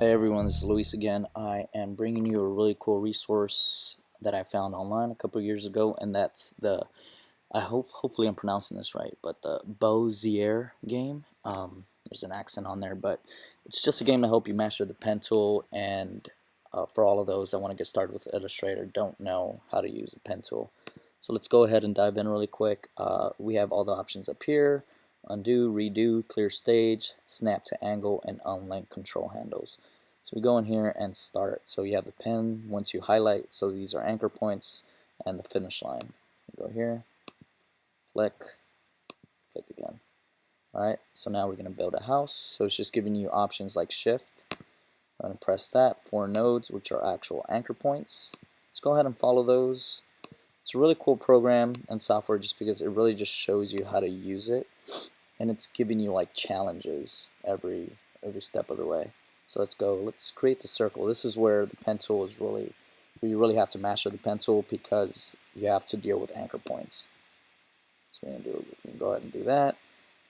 Hey everyone, this is Luis again. I am bringing you a really cool resource that I found online a couple years ago, and that's hopefully I'm pronouncing this right, but the Bézier game. There's an accent on there, but it's just a game to help you master the pen tool, and for all of those that want to get started with Illustrator, don't know how to use a pen tool. So let's go ahead and dive in really quick. We have all the options up here: undo, redo, clear stage, snap to angle, and unlink control handles. So we go in here and start. So you have the pen once you highlight, so these are anchor points, and the finish line. You go here, click again. Alright, so now we're going to build a house. So it's just giving you options like shift. I'm going to press that, 4 nodes, which are actual anchor points. Let's go ahead and follow those. It's a really cool program and software just because it really just shows you how to use it, and it's giving you like challenges every step of the way. So let's create the circle. This is where the pen tool is where you really have to master the pen tool because you have to deal with anchor points. So we're going to go ahead and do that,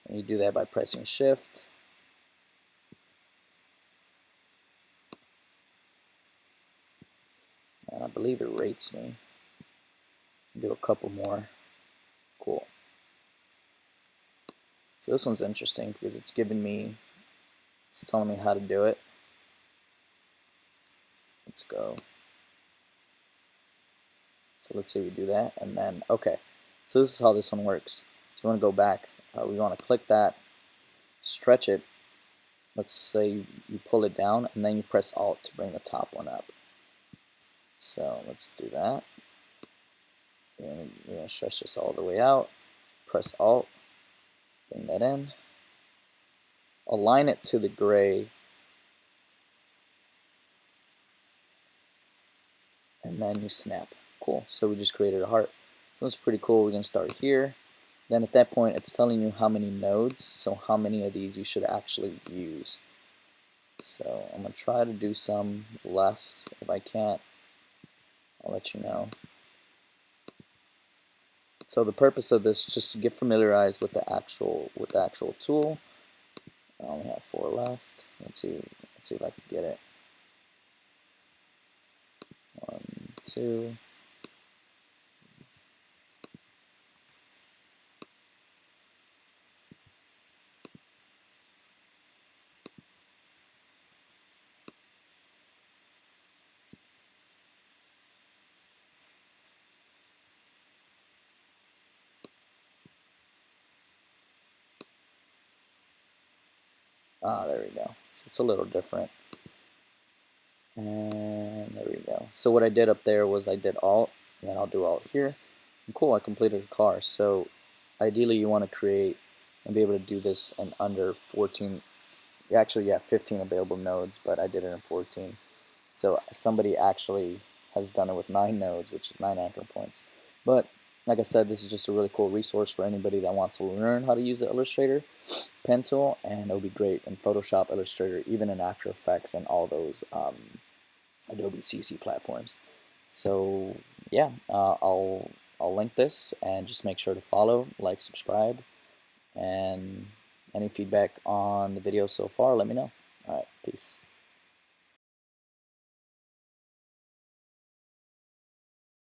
and you do that by pressing shift. And I believe it rates me. Do a couple more. Cool. So this one's interesting because it's telling me how to do it. Let's go. So let's say we do that, and then okay. So this is how this one works. So we want to go back. We want to click that, stretch it. Let's say you pull it down, and then you press Alt to bring the top one up. So let's do that. We're going to stretch this all the way out. Press Alt, bring that in. Align it to the gray, and then you snap. Cool. So we just created a heart. So that's pretty cool. We're going to start here. Then at that point, it's telling you how many nodes, so how many of these you should actually use. So I'm going to try to do some less. If I can't, I'll let you know. So the purpose of this is just to get familiarized with the actual tool. I only have 4 left. Let's see if I can get it. 1, 2. There we go. So it's a little different. And there we go. So what I did up there was I did Alt, and then I'll do Alt here. And cool, I completed a car. So ideally you want to create and be able to do this in under 14, actually yeah, 15 available nodes, but I did it in 14. So somebody actually has done it with 9 nodes, which is 9 anchor points. But like I said, this is just a really cool resource for anybody that wants to learn how to use the Illustrator pen tool, and it'll be great in Photoshop, Illustrator, even in After Effects and all those Adobe CC platforms. So yeah, I'll link this, and just make sure to follow, like, subscribe, and any feedback on the video so far, let me know. Alright, peace.